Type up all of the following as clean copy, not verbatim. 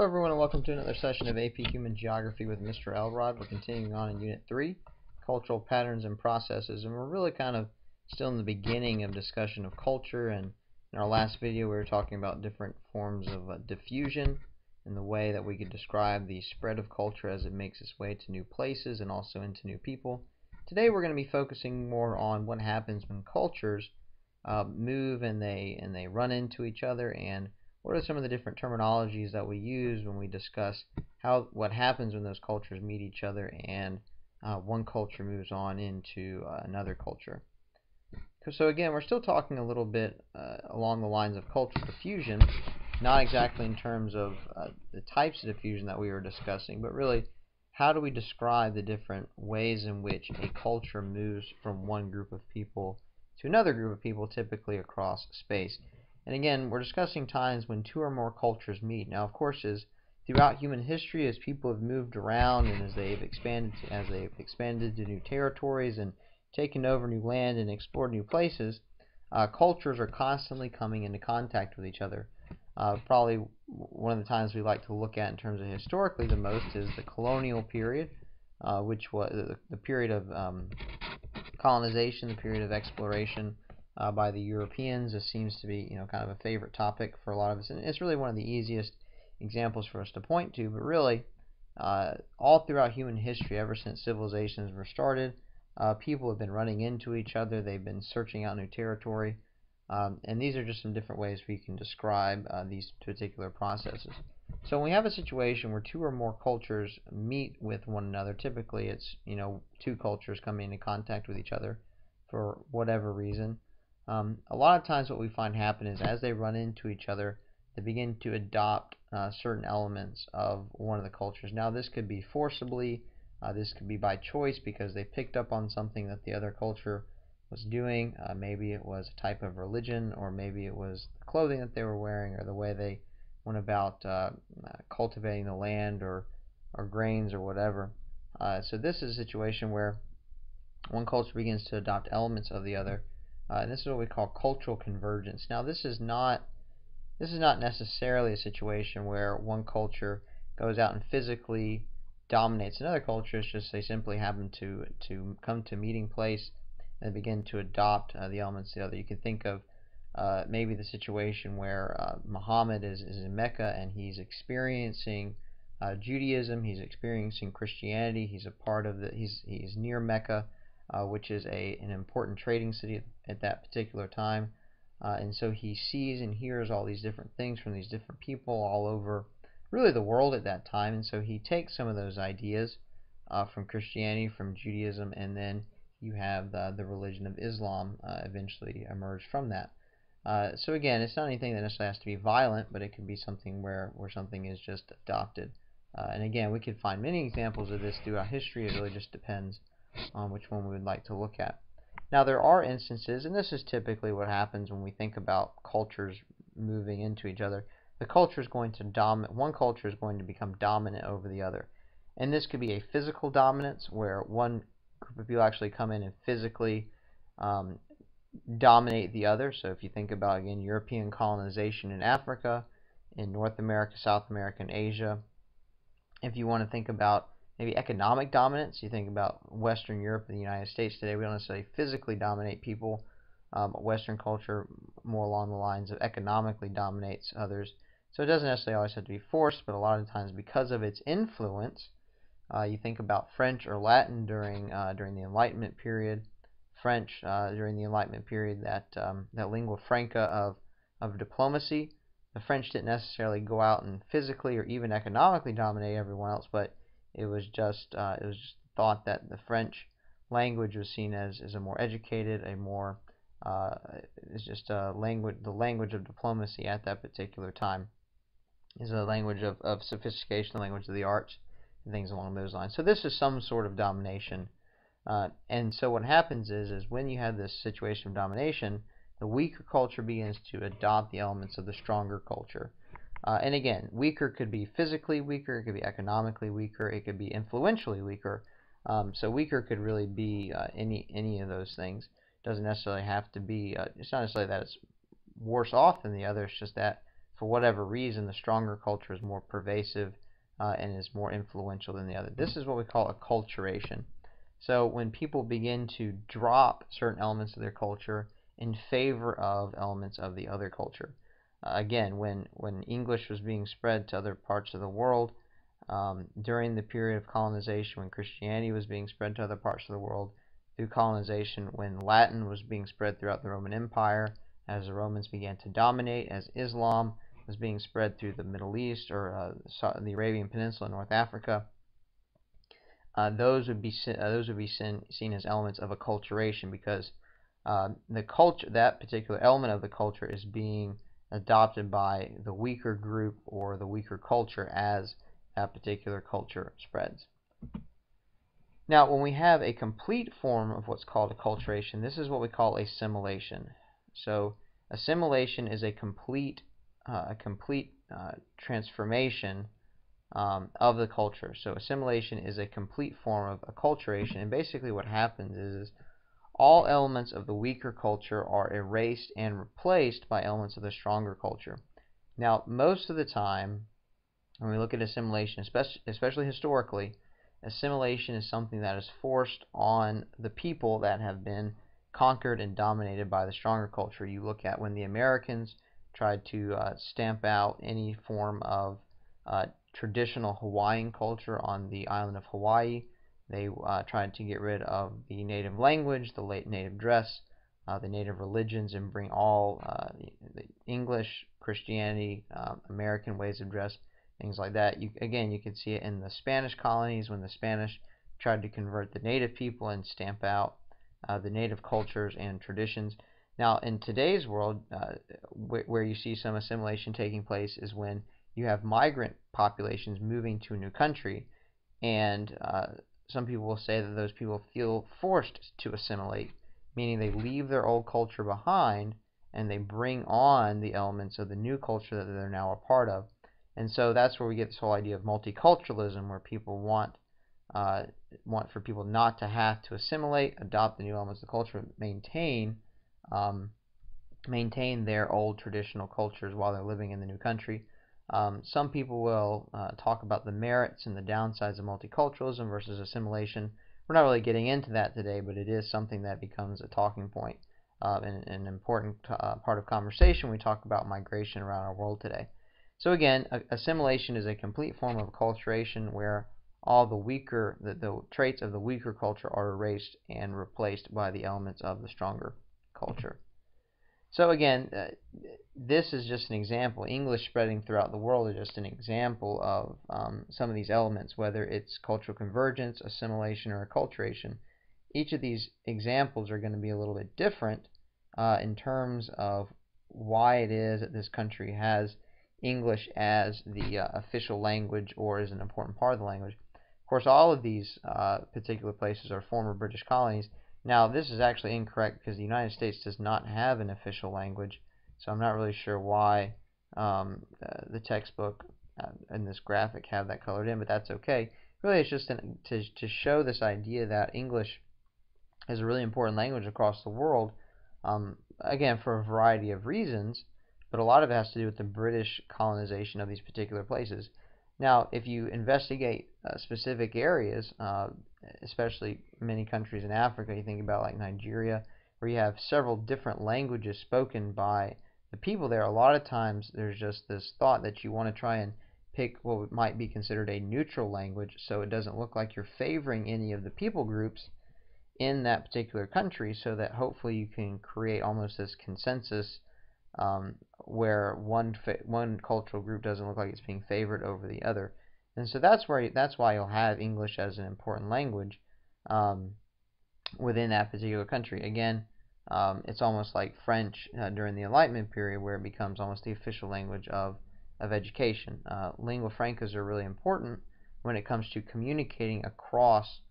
Hello everyone and welcome to another session of AP Human Geography with Mr. Elrod. We're continuing on in Unit 3, Cultural Patterns and Processes, and we're really kind of still in the beginning of discussion of culture. And in our last video we were talking about different forms of diffusion and the way that we could describe the spread of culture as it makes its way to new places and also into new people. Today we're going to be focusing more on what happens when cultures move and they run into each other, and what are some of the different terminologies that we use when we discuss what happens when those cultures meet each other and one culture moves on into another culture. So again, we're still talking a little bit along the lines of cultural diffusion, not exactly in terms of the types of diffusion that we were discussing, but really how do we describe the different ways in which a culture moves from one group of people to another group of people, typically across space. And again, we're discussing times when two or more cultures meet. Now, of course, throughout human history, as people have moved around and as they've expanded to new territories and taken over new land and explored new places, cultures are constantly coming into contact with each other. Probably one of the times we like to look at in terms of historically the most is the colonial period, which was the period of colonization, the period of exploration by the Europeans. This seems to be, kind of a favorite topic for a lot of us, and it's really one of the easiest examples for us to point to. But really, all throughout human history, ever since civilizations were started, people have been running into each other. They've been searching out new territory, and these are just some different ways we can describe these particular processes. So when we have a situation where two or more cultures meet with one another, typically it's two cultures coming into contact with each other for whatever reason. A lot of times what we find happen is as they run into each other, they begin to adopt certain elements of one of the cultures. Now this could be forcibly, this could be by choice because they picked up on something that the other culture was doing. Maybe it was a type of religion, or maybe it was the clothing that they were wearing, or the way they went about cultivating the land, or grains, or whatever. So this is a situation where one culture begins to adopt elements of the other. And this is what we call cultural convergence. Now, this is not necessarily a situation where one culture goes out and physically dominates another culture. It's just they simply happen to come to a meeting place and begin to adopt the elements of the other. You can think of maybe the situation where Muhammad is in Mecca and he's experiencing Judaism, he's experiencing Christianity. He's a part of he's near Mecca, which is an important trading city at that particular time, and so he sees and hears all these different things from these different people all over really the world at that time, and so he takes some of those ideas from Christianity, from Judaism, and then you have the religion of Islam eventually emerge from that. So again, it's not anything that necessarily has to be violent, but it can be something where something is just adopted. And again, we could find many examples of this throughout history. It really just depends on which one we would like to look at. Now there are instances, and this is typically what happens when we think about cultures moving into each other. The culture is going to dominate. One culture is going to become dominant over the other, and this could be a physical dominance where one group of people actually come in and physically dominate the other. So if you think about, again, European colonization in Africa, in North America, South America, and Asia. If you want to think about maybe economic dominance, you think about Western Europe and the United States today. We don't necessarily physically dominate people. Western culture more along the lines of economically dominates others. So it doesn't necessarily always have to be forced, but a lot of times because of its influence, you think about French or Latin during the Enlightenment period. French during the Enlightenment period, that lingua franca of diplomacy. The French didn't necessarily go out and physically or even economically dominate everyone else, but it was just thought that the French language was seen as a more educated, a more it's just a language. The language of diplomacy at that particular time is a language of sophistication, the language of the arts, and things along those lines. So this is some sort of domination, and so what happens is when you have this situation of domination, the weaker culture begins to adopt the elements of the stronger culture. And again, weaker could be physically weaker, it could be economically weaker, it could be influentially weaker. So weaker could really be any of those things. It doesn't necessarily have to be, it's not necessarily that it's worse off than the other, it's just that for whatever reason, the stronger culture is more pervasive and is more influential than the other. This is what we call acculturation. So when people begin to drop certain elements of their culture in favor of elements of the other culture. Again, when English was being spread to other parts of the world, during the period of colonization, when Christianity was being spread to other parts of the world, through colonization, when Latin was being spread throughout the Roman Empire, as the Romans began to dominate, as Islam was being spread through the Middle East or the Arabian Peninsula, North Africa, those would be seen as elements of acculturation, because the culture, that particular element of the culture, is being adopted by the weaker group or the weaker culture as that particular culture spreads. Now, when we have a complete form of what's called acculturation, this is what we call assimilation. So, assimilation is a complete transformation of the culture. So, assimilation is a complete form of acculturation, and basically what happens is all elements of the weaker culture are erased and replaced by elements of the stronger culture. Now, most of the time, when we look at assimilation, especially historically, assimilation is something that is forced on the people that have been conquered and dominated by the stronger culture. You look at when the Americans tried to stamp out any form of traditional Hawaiian culture on the island of Hawaii. They tried to get rid of the native language, the native dress, the native religions, and bring all the English, Christianity, American ways of dress, things like that. Again, you can see it in the Spanish colonies when the Spanish tried to convert the native people and stamp out the native cultures and traditions. Now, in today's world, where you see some assimilation taking place is when you have migrant populations moving to a new country, and some people will say that those people feel forced to assimilate, meaning they leave their old culture behind and they bring on the elements of the new culture that they're now a part of. And so that's where we get this whole idea of multiculturalism, where people want for people not to have to assimilate, adopt the new elements of the culture, maintain their old traditional cultures while they're living in the new country. Some people will talk about the merits and the downsides of multiculturalism versus assimilation. We're not really getting into that today, but it is something that becomes a talking point and an important part of conversation when we talk about migration around our world today. So again, assimilation is a complete form of acculturation where all the traits of the weaker culture are erased and replaced by the elements of the stronger culture. So again, this is just an example. English spreading throughout the world is just an example of some of these elements, whether it's cultural convergence, assimilation, or acculturation. Each of these examples are going to be a little bit different in terms of why it is that this country has English as the official language or is an important part of the language. Of course, all of these particular places are former British colonies. Now, this is actually incorrect because the United States does not have an official language, so I'm not really sure why the textbook and this graphic have that colored in, but that's okay. Really, it's just to show this idea that English is a really important language across the world, again, for a variety of reasons, but a lot of it has to do with the British colonization of these particular places. Now, if you investigate specific areas, especially many countries in Africa, you think about like Nigeria, where you have several different languages spoken by the people there, a lot of times there's just this thought that you want to try and pick what might be considered a neutral language so it doesn't look like you're favoring any of the people groups in that particular country, so that hopefully you can create almost this consensus where one cultural group doesn't look like it's being favored over the other. And so that's why you'll have English as an important language within that particular country. Again, it's almost like French during the Enlightenment period, where it becomes almost the official language of education. Lingua francas are really important when it comes to communicating across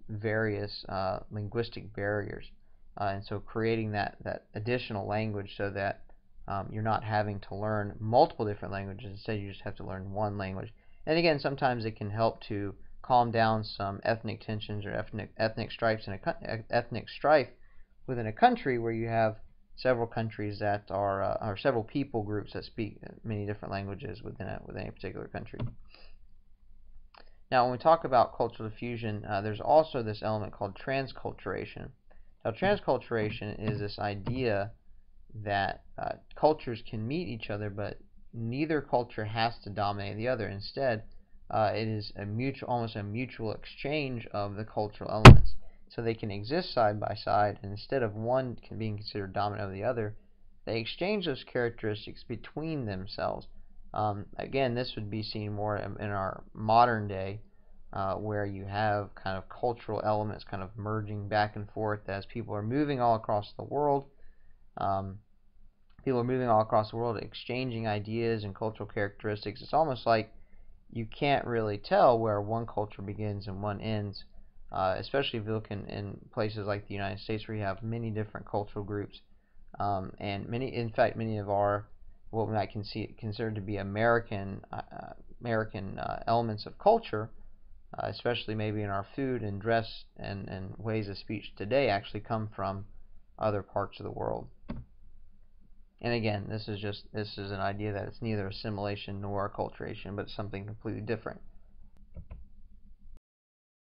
various linguistic barriers. And so creating that additional language so that you're not having to learn multiple different languages. Instead, you just have to learn one language. And again, sometimes it can help to calm down some ethnic tensions or ethnic strife within a country where you have several countries that are or several people groups that speak many different languages within a particular country. Now, when we talk about cultural diffusion, there's also this element called transculturation. Now, transculturation is this idea that cultures can meet each other, but neither culture has to dominate the other. Instead, it is almost a mutual exchange of the cultural elements. So they can exist side by side, and instead of one being considered dominant over the other, they exchange those characteristics between themselves. Again, this would be seen more in our modern day, where you have kind of cultural elements kind of merging back and forth as people are moving all across the world. People are moving all across the world, exchanging ideas and cultural characteristics. It's almost like you can't really tell where one culture begins and one ends, especially if you look in places like the United States, where you have many different cultural groups, and in fact, many of our what we might consider to be American elements of culture, especially maybe in our food and dress and ways of speech today, actually come from other parts of the world. And again, this is an idea that it's neither assimilation nor acculturation, but something completely different.